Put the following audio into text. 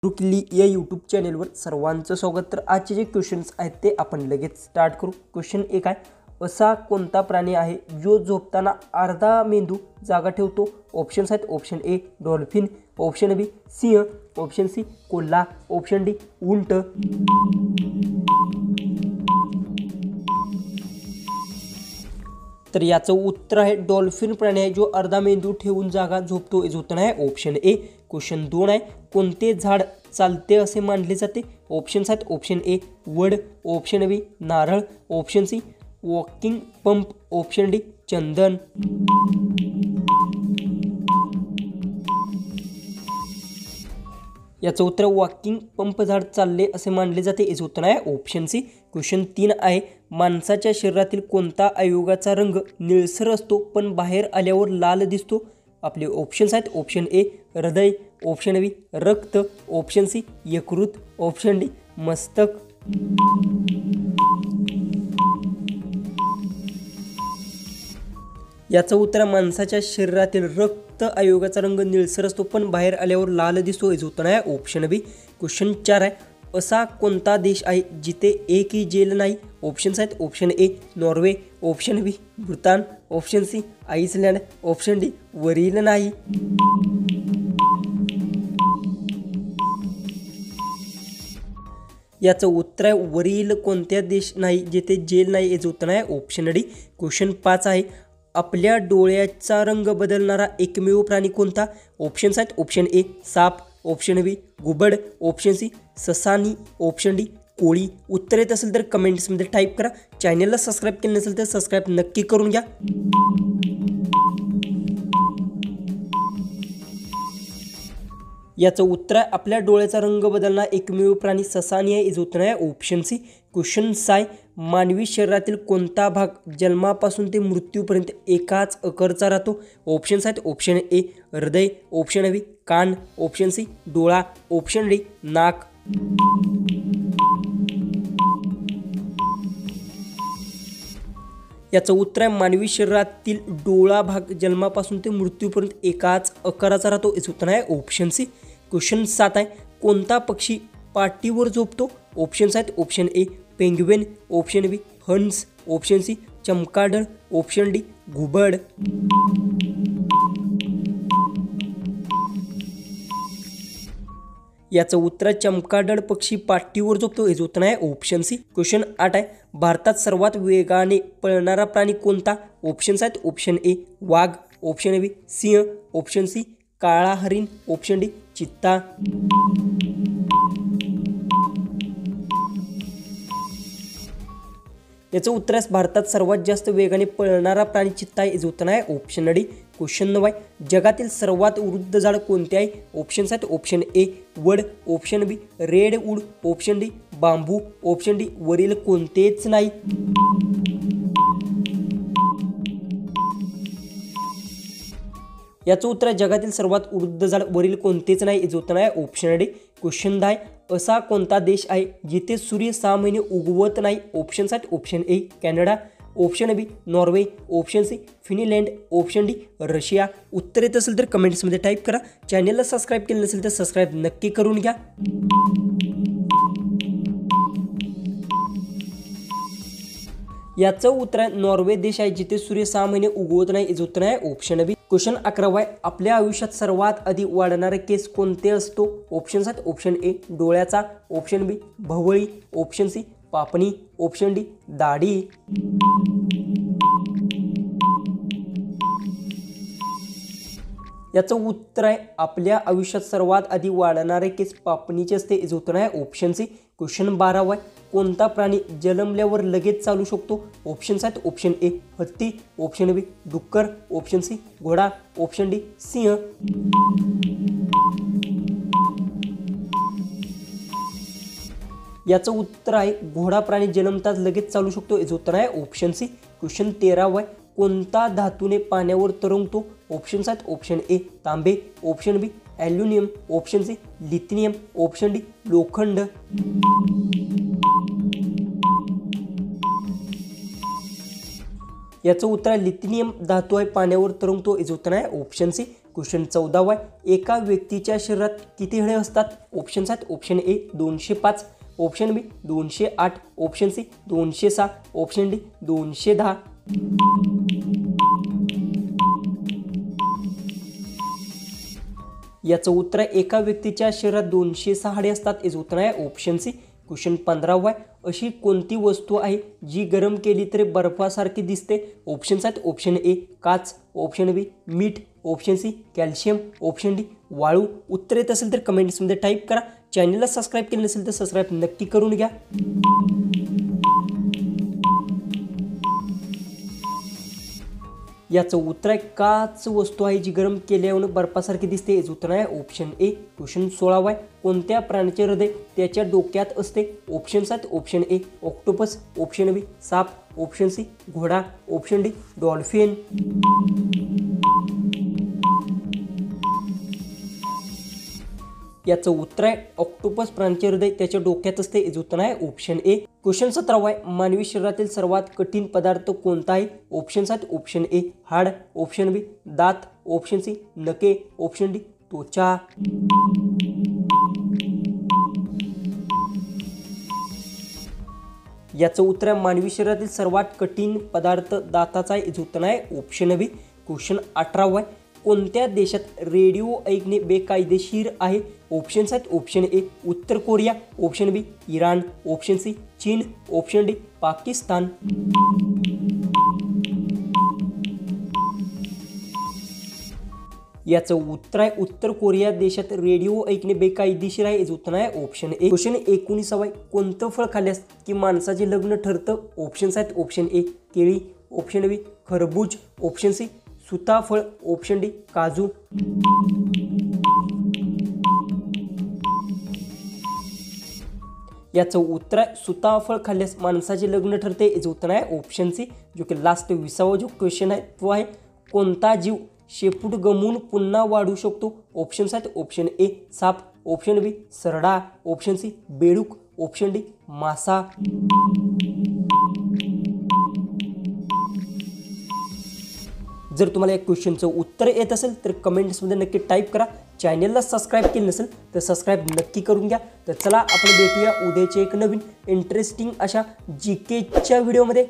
गुरुकिल्ली या यूट्यूब चॅनेलवर सर्वांचं स्वागत। तर आजचे जे क्वेश्चन्स आहेत ते आपण लगेच स्टार्ट करू। क्वेश्चन 1 आहे, असा कोणता प्राणी आहे जो झोपताना अर्धा मेंदू जागा ठेवतो? ऑप्शन्स आहेत, option A dolphin, option B सिंह, ऑप्शन सी कोल्हा, ऑप्शन डी उंट। तर याचं उत्तर आहे डॉल्फिन प्राणी आहे जो अर्धा मेंदू ठेवून जागा झोपतो। याचं उत्तर आहे ऑप्शन ए। क्वेश्चन 2 आहे, कोणते झाड चालते असे मानले जाते? ऑप्शन्स आहेत, ऑप्शन ए वड, ऑप्शन बी नारळ, option C walking pump, option D चंदन। याचं उत्तर वॉकिंग पंप झाड चालले असे मानले जाते। याचं उत्तर आहे ऑप्शन सी। क्वेश्चन 3 आहे, माणसाच्या शरीरातील कोणता अवयवाचा रंग निळसर असतो पण बाहेर आल्यावर लाल दिसतो? आपले ऑप्शन्स आहेत, ऑप्शन ए हृदय, ऑप्शन बी रक्त, ऑप्शन सी यकृत, ऑप्शन डी मस्तक। याचं उत्तर माणसाच्या शरीरातील रक्त अवयवाचा रंग निळसर असतो पण बाहेर आल्यावर लाल दिसतो। याचं उत्तर आहे ऑप्शन बी। क्वेश्चन 4 आहे, असा कोणता देश आहे जिथे एकही जेल नाही? ऑप्शन्स आहेत, option A Norway, option B Bhutan, option C Iceland, option D वरील नाही। याचं उत्तर आहे वरील कोणत्या देश नाही जिथे जेल नाही? याचं उत्तर आहे ऑप्शन डी। क्वेश्चन 5 आहे, आपल्या डोळ्याचा रंग बदलणारा एकमेव प्राणी कोणता? ऑप्शन्स आहेत, ऑप्शन ए साप, ऑप्शन बी घुबड, ऑप्शन सी ससानी, ऑप्शन डी कोळी। उत्तर येत असेल तर कमेंट्समध्ये टाईप करा। चॅनलला सबस्क्राईब केलं नसेल तर सबस्क्राईब नक्की करून घ्या। याचं उत्तर आहे आपल्या डोळ्याचा रंग बदलणारा एकमेव प्राणी ससानी आहे। याचं उत्तर आहे ऑप्शन सी। क्वेश्चन 6, मानवी शरीरातील कोणता भाग जन्मापासून ते मृत्यूपर्यंत एकाच आकाराचा राहतो? ऑप्शन्स आहेत, ऑप्शन ए हृदय, ऑप्शन बी कान, ऑप्शन सी डोळा, ऑप्शन डी नाक। याचं उत्तर आहे मानवी शरीरातील डोळा भाग जन्मापासून ते मृत्यूपर्यंत एकाच आकाराचा राहतो। याचं उत्तर आहे ऑप्शन सी। क्वेश्चन 7 आहे, कोणता पक्षी पाठीवर झोपतो? ऑप्शन्स आहेत, option A penguin, option B हंस, ऑप्शन सी चमगादड़, ऑप्शन डी घुबड। याचं उत्तर चमगादड़ पक्षी पाठीवर झोपतो। याचं उत्तर आहे ऑप्शन सी। क्वेश्चन 8 आहे, भारतात सर्वात वेगाने पळणारा प्राणी कोणता? ऑप्शन्स आहेत, ऑप्शन ए वाघ, ऑप्शन बी सिंह, ऑप्शन सी काळा हरिण, ऑप्शन डी चित्ता। याचं उत्तर आहे भारतात सर्वात जास्त वेगाने पळणारा प्राणी चित्ता आहे। याचं उत्तर आहे ऑप्शन डी। क्वेश्चन 9 आहे, जगातील सर्वात वृद्ध झाड कोणते आहे? ऑप्शन्स आहेत, ऑप्शन ए वड, ऑप्शन बी रेडवूड, ऑप्शन डी बांबू, ऑप्शन डी वरील कोणतेच नाही। याचं उत्तर आहे जगातील सर्वात वृद्ध झाड वरील कोणतेच नाही। याचं उत्तर आहे ऑप्शन डी। क्वेश्चन 10, असा कोणता देश आहे जिथे सूर्य 6 महिने उगवत नाही? ऑप्शन्स आहेत, option A Canada, option B Norway, option C Finland, option D Russia. उत्तर येत असेल तर कमेंट्समध्ये टाईप करा। चॅनलला सबस्क्राईब केलं नसेल तर सबस्क्राईब नक्की करून घ्या। याचं उत्तर आहे नॉर्वे देश आहे जिथे सूर्य 6 महिने उगवत नाही। याचं उत्तर आहे ऑप्शन बी। क्वेश्चन 11 आहे, आपल्या आयुष्यात सर्वात आधी वाढणारे केस कोणते असतो? ऑप्शन्स आहेत, ऑप्शन ए डोळ्याचा, ऑप्शन बी भवळी, ऑप्शन सी पापणी, ऑप्शन डी दाढी। याचं उत्तर आहे आपल्या आयुष्यात सर्वात आधी वाढणारे केस पापणीचे असते। याचं उत्तर आहे ऑप्शन सी। क्वेश्चन 12 आहे, कोणता प्राणी जन्मल्यावर लगेच चालू शकतो? ऑप्शन्स आहेत, ऑप्शन ए हत्ती, ऑप्शन बी डुक्कर, ऑप्शन सी घोडा, ऑप्शन डी सिंह। याचं उत्तर आहे घोडा प्राणी जन्मताच लगेच चालू शकतो। याचं उत्तर आहे ऑप्शन सी। क्वेश्चन 13 आहे, कोणता धातूने पाण्यावर तरंगतो? ऑप्शन्स आहेत, ऑप्शन ए तांबे, option B aluminium, option C lithium, option D लोखंड। याचं उत्तर आहे लिथियम धातू आहे पाण्यावर तरंगतो। याचं उत्तर आहे ऑप्शन सी। क्वेश्चन 14 आहे, एका व्यक्तीच्या शरीरात किती हाडे असतात? ऑप्शन्स आहेत option A 205, option B 208, option C 206, option D 210. याचं उत्तर आहे एका व्यक्तीच्या शरीरात 206 हाडे असतात. याचं उत्तर आहे ऑप्शन सी. क्वेश्चन 15 आहे, अशी कोणती वस्तू आहे जी गरम केली तरी बर्फासारखी दिसते? ऑप्शन्स आहेत ऑप्शन ए काच, ऑप्शन बी मीठ, option C calcium, option D वाळू. उत्तर येत असेल तर कमेंट्समध्ये टाईप करा. चॅनलला सबस्क्राईब केलं नसेल तर सबस्क्राईब नक्की करून घ्या. याचं उत्तर आहे काच वस्तू आहे जी गरम केल्यावर बर्फासारखी दिसते. याचं उत्तर आहे ऑप्शन ए. क्वेश्चन 16 आहे, कोणत्या प्राण्याचे हृदय त्याच्या डोक्यात असते? ऑप्शन्स आहेत ऑप्शन ए ऑक्टोपस, ऑप्शन बी साप, ऑप्शन सी घोडा, ऑप्शन डी डॉल्फिन. याचं उत्तर आहे ऑक्टोपस प्राण्याचे हृदय त्याच्या डोक्यात असते. याचं उत्तर आहे ऑप्शन ए. क्वेश्चन 17 आहे, मानवी शरीरातील सर्वात कठीण पदार्थ कोणता आहे? ऑप्शन्स आहेत ऑप्शन ए हाड, ऑप्शन बी दात, ऑप्शन सी नखे, ऑप्शन डी त्वचा. याचं उत्तर आहे मानवी शरीरातील सर्वात कठीण पदार्थ दाताचा आहे. याचं उत्तर आहे ऑप्शन बी. क्वेश्चन 18 आहे, कोणत्या देशात रेडिओ ऐकणे बेकायदेशीर आहे? ऑप्शन्स आहेत ऑप्शन ए उत्तर कोरिया, ऑप्शन बी इराण, ऑप्शन सी चीन, ऑप्शन डी पाकिस्तान. याचं उत्तर आहे उत्तर कोरिया देशात रेडिओ ऐकणे बेकायदेशीर आहे. याचं उत्तर आहे ऑप्शन ए. क्वेश्चन 19 आहे, कोणतं फळ खाल्ल्यास की माणसाचे लग्न ठरतं? ऑप्शन्स आहेत ऑप्शन ए केळी, ऑप्शन बी खरबूज, ऑप्शन सी सीताफळ, ऑप्शन डी काजू. याचं उत्तर आहे सीताफळ खाल्ल्यास माणसाचे लग्न ठरते. याचं उत्तर आहे ऑप्शन सी. जो की लास्ट 20वा जो क्वेश्चन आहे तो आहे, कोणता जीव शेपूट गमवून पुन्हा वाढू शकतो? ऑप्शन्स आहेत ऑप्शन ए साप, ऑप्शन बी सरडा, ऑप्शन सी बेडूक, ऑप्शन डी मासा. जर तुम्हाला या क्वेश्चनचं उत्तर येत असेल तर कमेंट्समध्ये नक्की टाईप करा. चॅनलला सबस्क्राईब केलं नसेल तर सबस्क्राईब नक्की करून घ्या. तर चला आपण भेटूया उद्याच्या एक नवीन इंटरेस्टिंग अशा GKच्या व्हिडिओमध्ये.